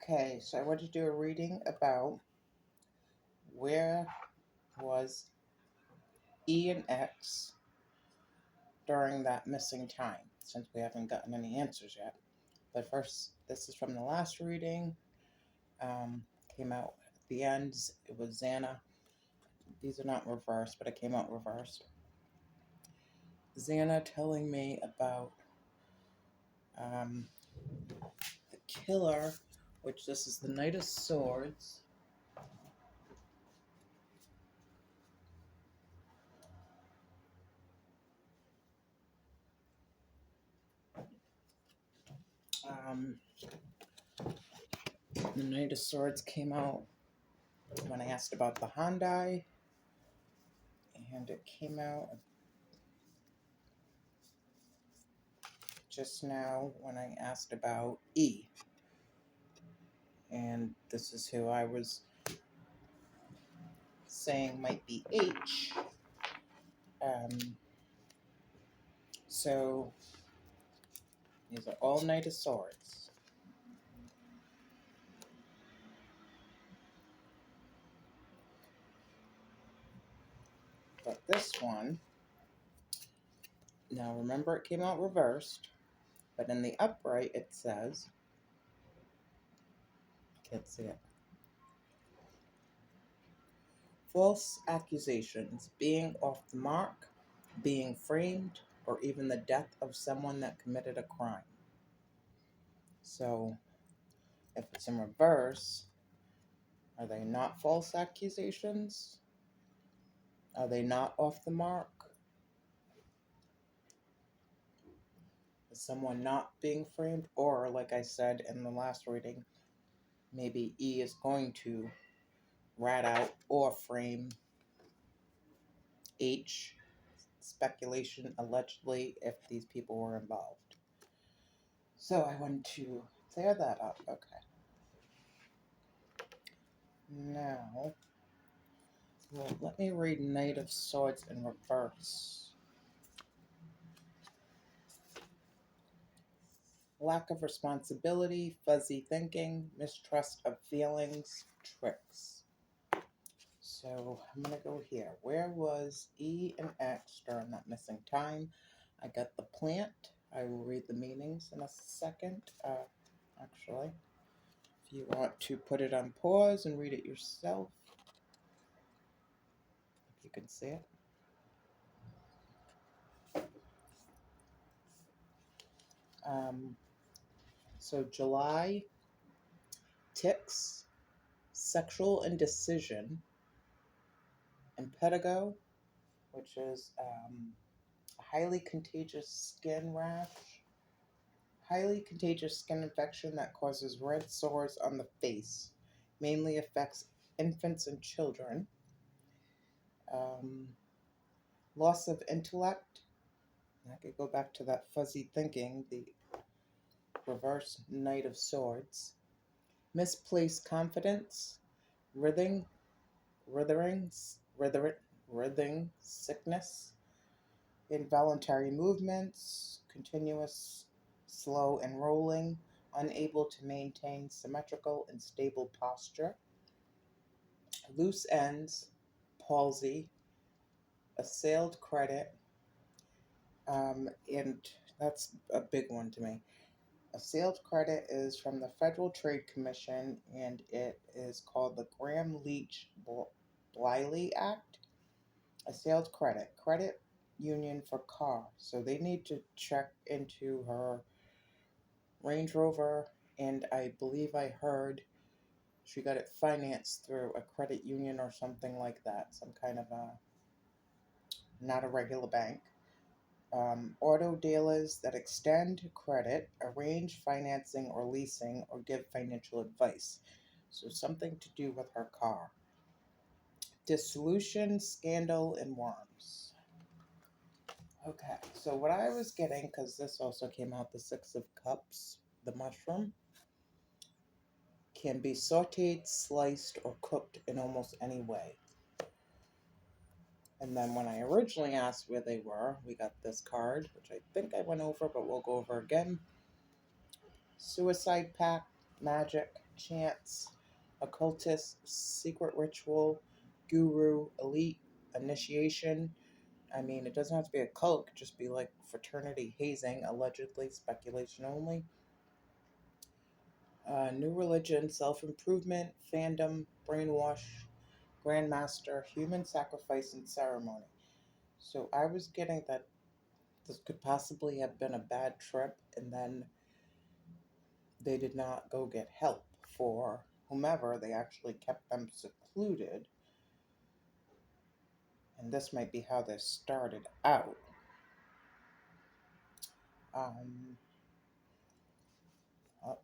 Okay, so I want to do a reading about where was E and X during that missing time, since we haven't gotten any answers yet. But first, this is from the last reading. Came out at the end. It was Xana. These are not reversed, but it came out reversed. Xana telling me about the killer, which this is the Knight of Swords. The Knight of Swords came out when I asked about the Hyundai, and it came out just now when I asked about E. And this is who I was saying might be H. So these are all Knight of Swords. But this one, now remember it came out reversed, but in the upright it says, can't see it, false accusations, being off the mark, being framed, or even the death of someone that committed a crime. So if it's in reverse, are they not false accusations? Are they not off the mark? Is someone not being framed? Or, like I said in the last reading, maybe E is going to rat out or frame H, speculation, allegedly, if these people were involved. So I want to clear that up. Okay. Now, well, let me read Knight of Swords in reverse. Lack of responsibility, fuzzy thinking, mistrust of feelings, tricks. So I'm going to go here. Where was E and X during that missing time? I got the plant. I will read the meanings in a second. Actually, if you want to put it on pause and read it yourself, if you can see it. So July, ticks, sexual indecision, impetigo, which is a highly contagious skin rash, highly contagious skin infection that causes red sores on the face, mainly affects infants and children. Loss of intellect. I could go back to that fuzzy thinking, the reverse Knight of Swords. Misplaced confidence, writhing, writhing sickness, involuntary movements, continuous, slow and rolling, unable to maintain symmetrical and stable posture, loose ends, palsy, assailed credit, and that's a big one to me. Assailed credit is from the Federal Trade Commission, and it is called the Graham-Leach-Bliley Act. Assailed credit union for car. So they need to check into her Range Rover, and I believe I heard she got it financed through a credit union or something like that, some kind of not a regular bank. Auto dealers that extend credit, arrange financing or leasing, or give financial advice. So something to do with her car. Dissolution, scandal, and worms. Okay, so what I was getting, because this also came out, the Six of Cups, the mushroom, can be sauteed, sliced, or cooked in almost any way. And then when I originally asked where they were, we got this card, which I think I went over, but we'll go over again. Suicide Pact, magic, chance, occultist, secret ritual, guru, elite, initiation. I mean, it doesn't have to be a cult, it could just be like fraternity hazing, allegedly, speculation only. New religion, self improvement, fandom, brainwash, grandmaster, human sacrifice, and ceremony. So I was getting that this could possibly have been a bad trip, and then they did not go get help for whomever. They actually kept them secluded, and this might be how this started out. Um,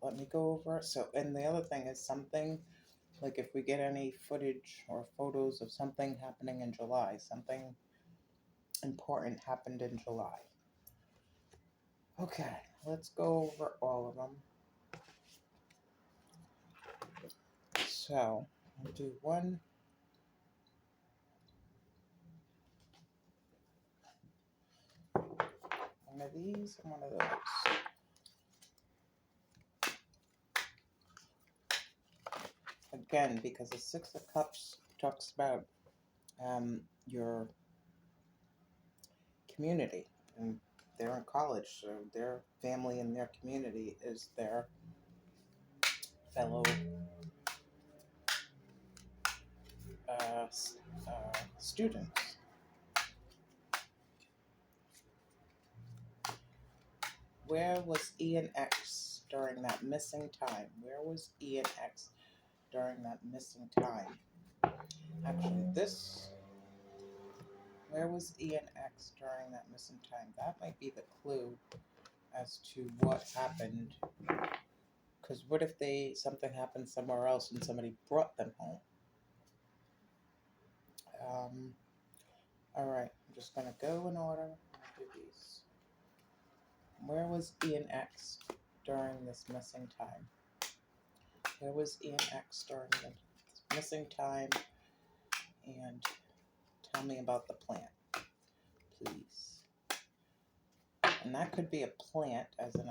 Let me go over it. So, and the other thing is something like if we get any footage or photos of something happening in July, something important happened in July. Okay, let's go over all of them. So, I'll do one of these and one of those. Again, because the Six of Cups talks about your community, and they're in college, so their family and their community is their fellow students. Where was Ian X during that missing time? Where was Ian X during that missing time? Actually, where was Ian X during that missing time? That might be the clue as to what happened. Because what if something happened somewhere else and somebody brought them home? Um, all right, I'm just gonna go in order. I'll do these. Where was Ian X during this missing time? Where was Ian X during the missing time? And tell me about the plant, please. And that could be a plant, as in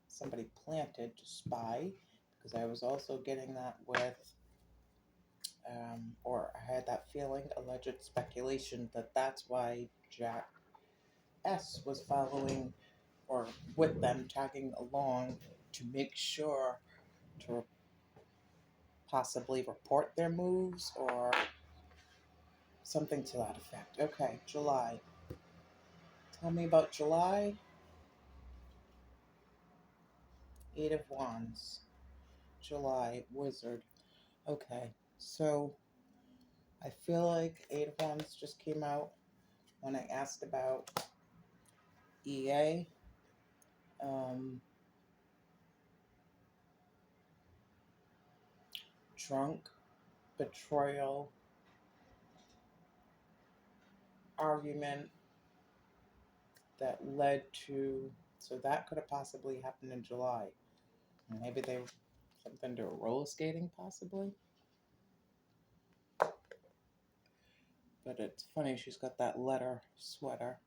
somebody planted to spy, because I was also getting that with, or I had that feeling, alleged speculation that that's why Jack S was following or with them, tagging along to make sure to possibly report their moves or something to that effect. Okay, July. Tell me about July. Eight of Wands. July, Wizard. Okay, so I feel like Eight of Wands just came out when I asked about EA. Drunk, betrayal, argument that led to, so that could have possibly happened in July. Maybe they something to roller skating, possibly. But it's funny, she's got that letter sweater.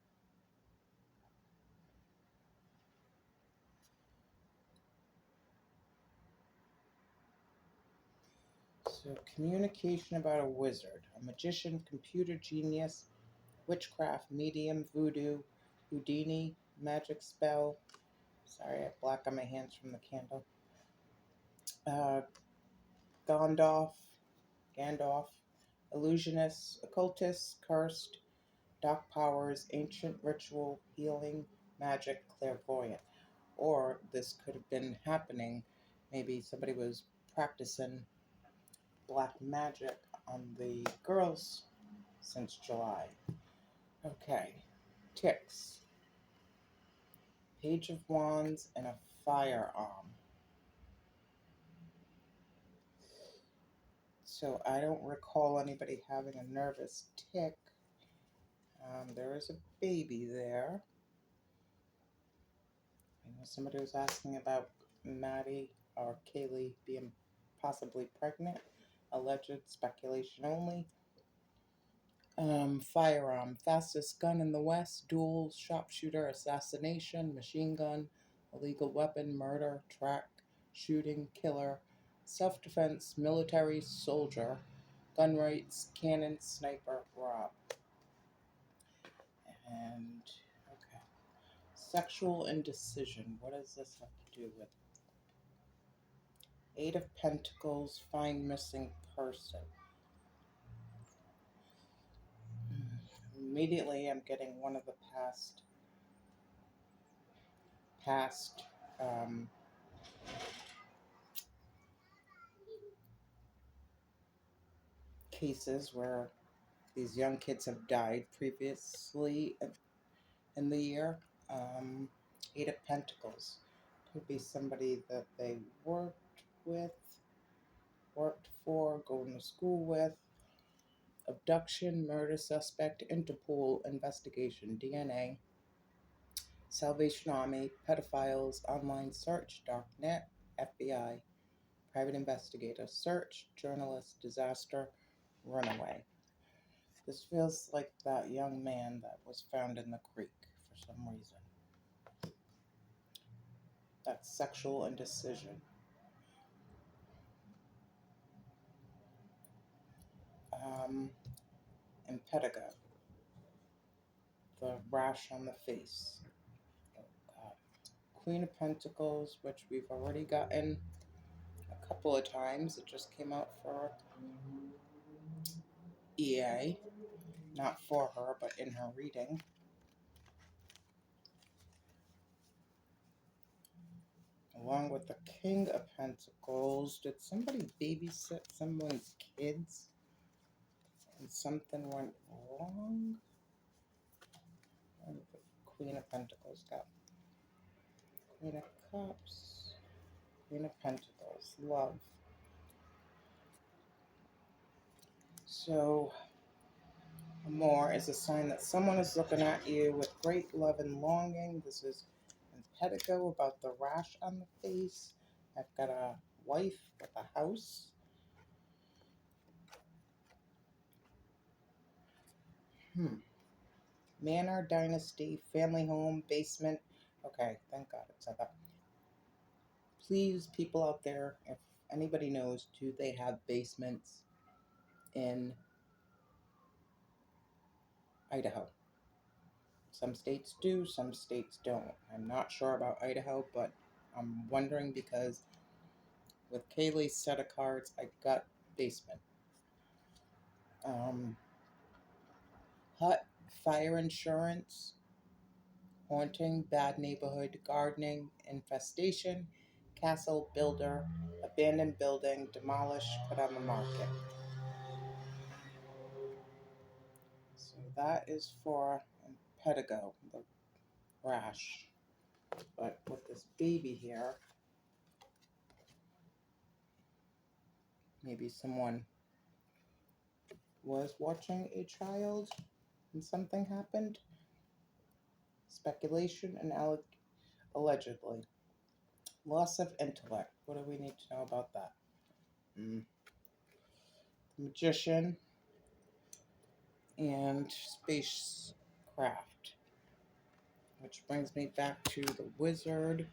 So, communication about a wizard, a magician, computer genius, witchcraft, medium, voodoo, Houdini, magic spell. Sorry, I have black on my hands from the candle. Uh, Gandalf, illusionist, occultist, cursed, dark powers, ancient ritual, healing, magic, clairvoyant. Or this could have been happening. Maybe somebody was practicing black magic on the girls since July. Okay, ticks, Page of Wands, and a firearm. So I don't recall anybody having a nervous tick. There is a baby there. I know somebody was asking about Maddie or Kaylee being possibly pregnant. Alleged speculation only. Firearm, fastest gun in the West, duel, sharpshooter, assassination, machine gun, illegal weapon, murder, track, shooting, killer, self defense, military, soldier, gun rights, cannon, sniper, rob. And, okay. Sexual indecision. What does this have to do with? Eight of Pentacles, find missing person. Immediately, I'm getting one of the past um, cases where these young kids have died previously in the year. Um, Eight of Pentacles could be somebody that they with, worked for, going to school with. Abduction, murder suspect, Interpol investigation, DNA, Salvation Army, pedophiles, online search, darknet, FBI, private investigator, search, journalist, disaster, runaway. This feels like that young man that was found in the creek for some reason. That's sexual indecision. Impetigo, the rash on the face. Oh, God. Queen of Pentacles, which we've already gotten a couple of times. It just came out for EA, not for her, but in her reading. Along with the King of Pentacles. Did somebody babysit someone's kids and something went wrong? And the Queen of Pentacles got Queen of Cups, Queen of Pentacles, love. So, more is a sign that someone is looking at you with great love and longing. This is Impetigo about the rash on the face. I've got a wife with a house. Manor, dynasty, family home, basement. Okay, thank God it said that. Please, people out there, if anybody knows, do they have basements in Idaho? Some states do, some states don't. I'm not sure about Idaho, but I'm wondering because with Kaylee's set of cards, I got basement. Hut, fire insurance, haunting, bad neighborhood, gardening, infestation, castle, builder, abandoned building, demolish, put on the market. So that is for Pedigo, the rash. But with this baby here, maybe someone was watching a child and something happened. Speculation and allegedly. Loss of intellect. What do we need to know about that? Magician and spacecraft. Which brings me back to the wizard.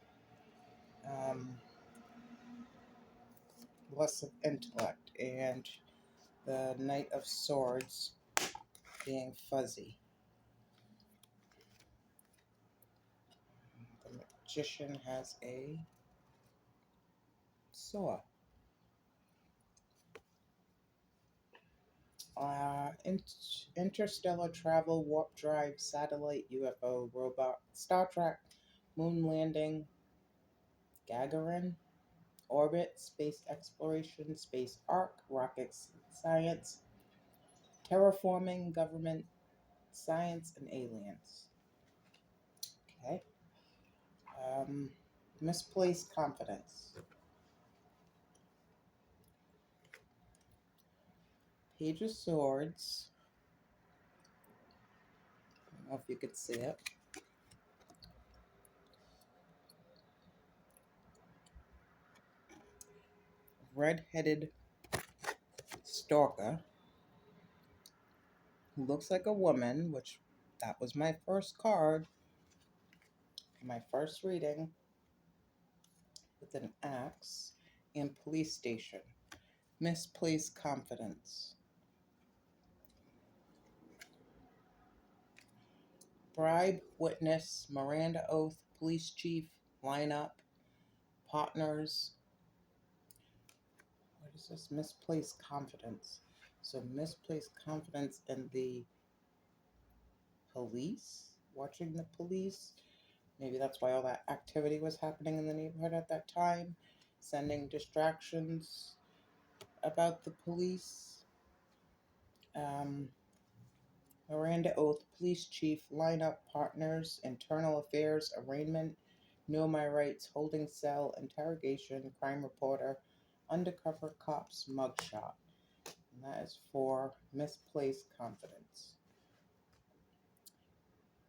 Loss of intellect and the Knight of Swords being fuzzy. The magician has a saw. Interstellar travel, warp drive, satellite, UFO, robot, Star Trek, moon landing, Gagarin, orbit, space exploration, space arc, rockets, science, terraforming, government, science, and aliens. Okay. Misplaced confidence. Page of Swords. I don't know if you could see it. Red-headed stalker who looks like a woman, which that was my first card, my first reading, with an axe, and police station. Misplaced confidence. Bribe, witness, Miranda oath, police chief, lineup, partners. What is this? Misplaced confidence. So misplaced confidence in the police, watching the police. Maybe that's why all that activity was happening in the neighborhood at that time, sending distractions about the police. Um, Miranda oath, police chief, lineup, partners, internal affairs, arraignment, know my rights, holding cell, interrogation, crime reporter, undercover cops, mugshot. And that is for misplaced confidence.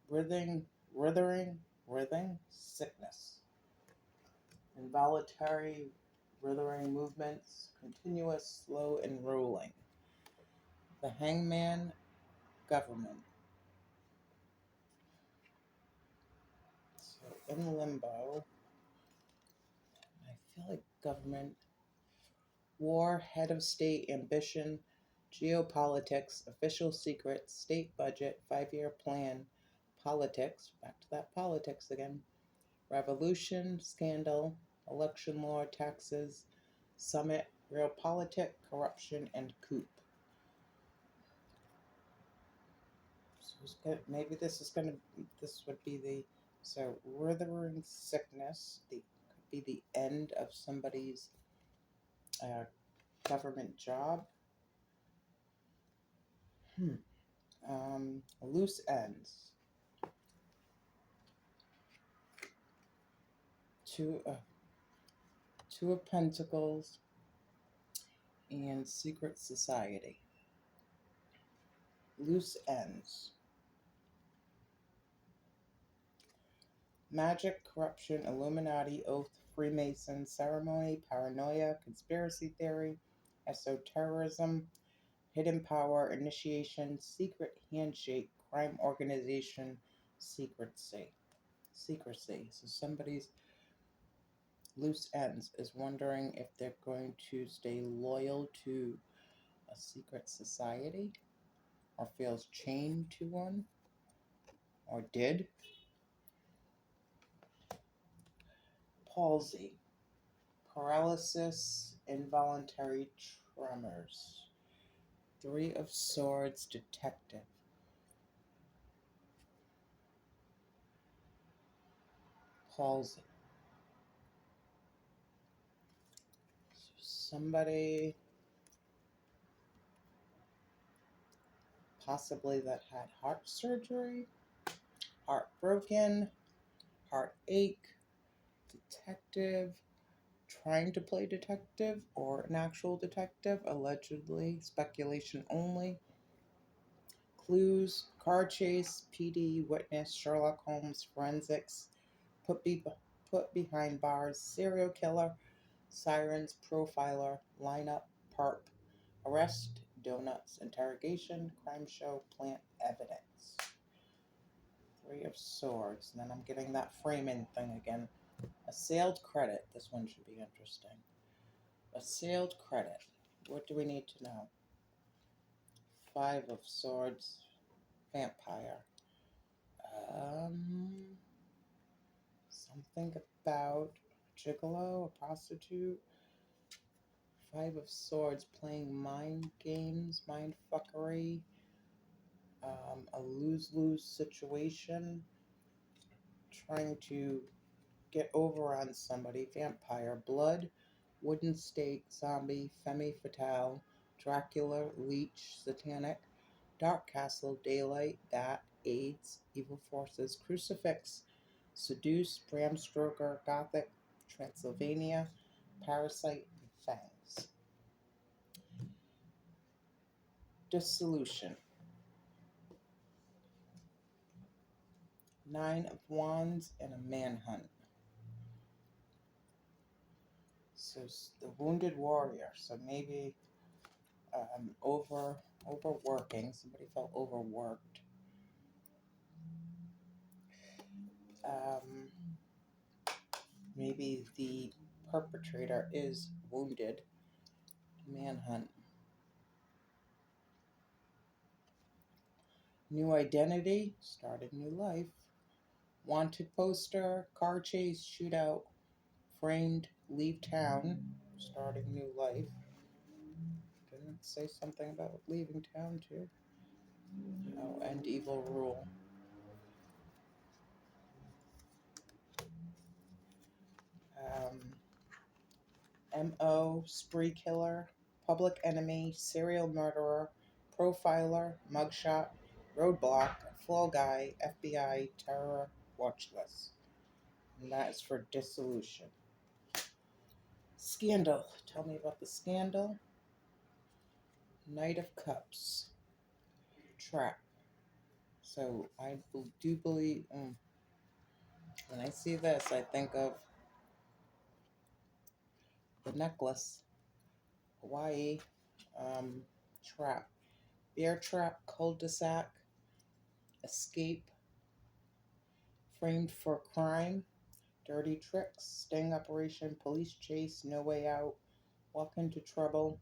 Writhing, sickness. Involuntary writhing movements, continuous, slow, and rolling. The hangman, government. So in limbo, I feel like government, war, head of state, ambition, geopolitics, official secrets, state budget, 5-year plan, politics, back to that politics again, revolution, scandal, election law, taxes, summit, realpolitik, corruption, and coup. So maybe this would be withering sickness, could be the end of somebody's uh, government job. Loose ends. Two, uh, Two of Pentacles and Secret Society. Loose ends. Magic, corruption, Illuminati, oath, Freemason, ceremony, paranoia, conspiracy theory, esotericism, hidden power, initiation, secret handshake, crime organization, secrecy. So somebody's loose ends is wondering if they're going to stay loyal to a secret society or feels chained to one or did. Palsy, paralysis, involuntary tremors. 3 of Swords, detective. Palsy. Somebody possibly that had heart surgery, heartbroken, heartache, detective, trying to play detective or an actual detective, allegedly, speculation only. Clues, car chase, PD, witness, Sherlock Holmes, forensics, put behind bars, serial killer, sirens, profiler, lineup, perp, arrest, donuts, interrogation, crime show, plant evidence. 3 of Swords. And then I'm getting that framing thing again. Assailed credit. This one should be interesting. Assailed credit. What do we need to know? 5 of Swords. Vampire. Something about gigolo, a prostitute. 5 of Swords, playing mind games, mind fuckery. A lose-lose situation. Trying to get over on somebody. Vampire. Blood, wooden stake, zombie, femme fatale, Dracula, leech, satanic, dark castle, daylight, bat, AIDS, evil forces, crucifix, seduce, Bram Stoker, gothic, Transylvania, parasite, and fangs. Dissolution. 9 of Wands and a manhunt. So the wounded warrior. So maybe overworking. Somebody felt overworked. Maybe the perpetrator is wounded. Manhunt. New identity, starting new life. Wanted poster, car chase, shootout, framed, leave town, starting new life. Didn't it say something about leaving town too? Oh, and evil rule. MO, spree killer, public enemy, serial murderer, profiler, mugshot, roadblock, fall guy, FBI, terror, watch list. And that is for dissolution. Scandal. Tell me about the scandal. Knight of Cups. Trap. So I do believe, when I see this, I think of the necklace, Hawaii, trap, bear trap, cul-de-sac, escape, framed for crime, dirty tricks, sting operation, police chase, no way out, walk into trouble,